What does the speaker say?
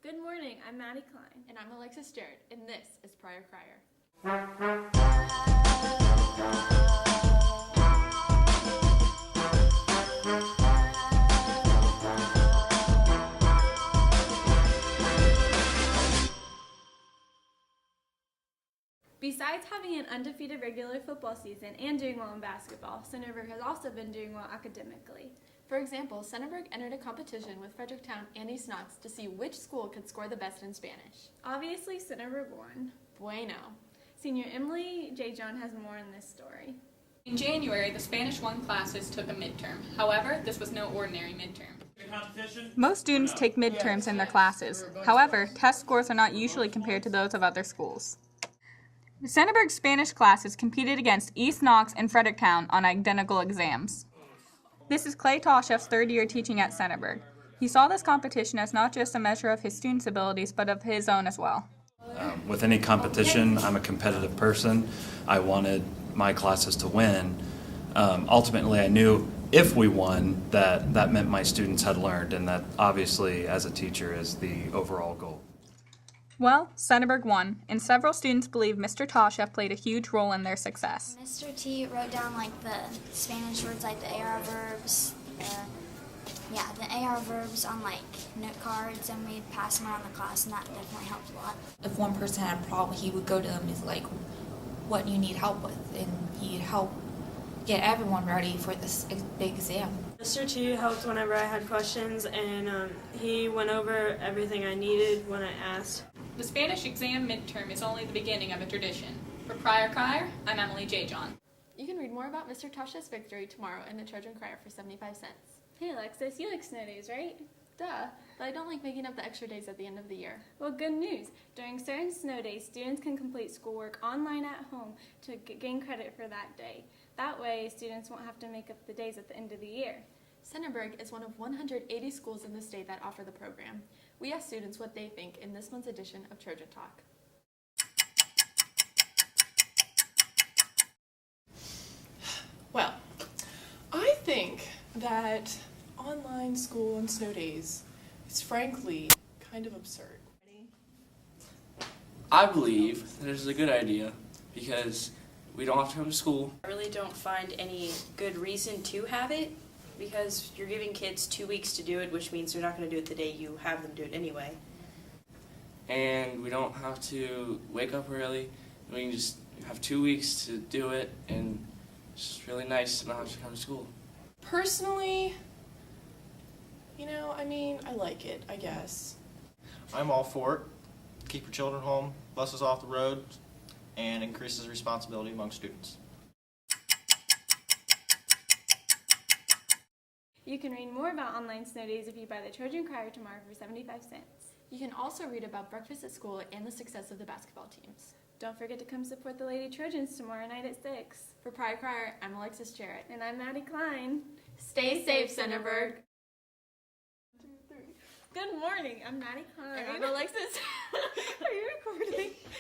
Good morning, I'm Maddie Klein. And I'm Alexis Jarrett, and this is Crier. Besides having an undefeated regular football season and doing well in basketball, Centerburg has also been doing well academically. For example, Centerburg entered a competition with Fredericktown and East Knox to see which school could score the best in Spanish. Obviously, Centerburg won. Bueno. Senior Emily J. John has more in this story. In January, the Spanish 1 classes took a midterm. However, this was no ordinary midterm. Most students take midterms in their classes. However, test scores are not usually compared to those of other schools. Centerburg's Spanish classes competed against East Knox and Fredericktown on identical exams. This is Clay Tosheff's third year teaching at Centerburg. He saw this competition as not just a measure of his students' abilities, but of his own as well. With any competition, I'm a competitive person. I wanted my classes to win. Ultimately, I knew if we won, that meant my students had learned, and that obviously, as a teacher, is the overall goal. Well, Centerburg won, and several students believe Mr. Tosheff played a huge role in their success. Mr. T wrote down the Spanish words like the AR verbs, the AR verbs on note cards, and we'd pass them around the class, and that definitely helped a lot. If one person had a problem, he would go to them and be like, what you need help with, and he'd help get everyone ready for this big exam. Mr. T helped whenever I had questions, and he went over everything I needed when I asked. The Spanish exam midterm is only the beginning of a tradition. For Crier, I'm Emily J. John. You can read more about Mr. Tosheff's victory tomorrow in the Trojan Crier for 75 cents. Hey Alexis, you like snow days, right? Duh, but I don't like making up the extra days at the end of the year. Well, good news. During certain snow days, students can complete schoolwork online at home to gain credit for that day. That way, students won't have to make up the days at the end of the year. Centerburg is one of 180 schools in the state that offer the program. We asked students what they think in this month's edition of Trojan Talk. Well, I think that online school on snow days is frankly kind of absurd. I believe that it is a good idea because we don't have to come to school. I really don't find any good reason to have it because you're giving kids 2 weeks to do it, which means they're not going to do it the day you have them do it anyway. And we don't have to wake up early. We can just have 2 weeks to do it, and it's just really nice to not have to come to school. Personally, I like it, I guess. I'm all for it. Keep your children home, buses off the road, and increases responsibility among students. You can read more about online snow days if you buy the Trojan Crier tomorrow for 75 cents. You can also read about breakfast at school and the success of the basketball teams. Don't forget to come support the Lady Trojans tomorrow night at 6. For Crier, I'm Alexis Jarrett. And I'm Maddie Klein. Stay safe, Centerburg. 1, 2, 3. Good morning, I'm Maddie Klein. And I'm Alexis. Are you recording?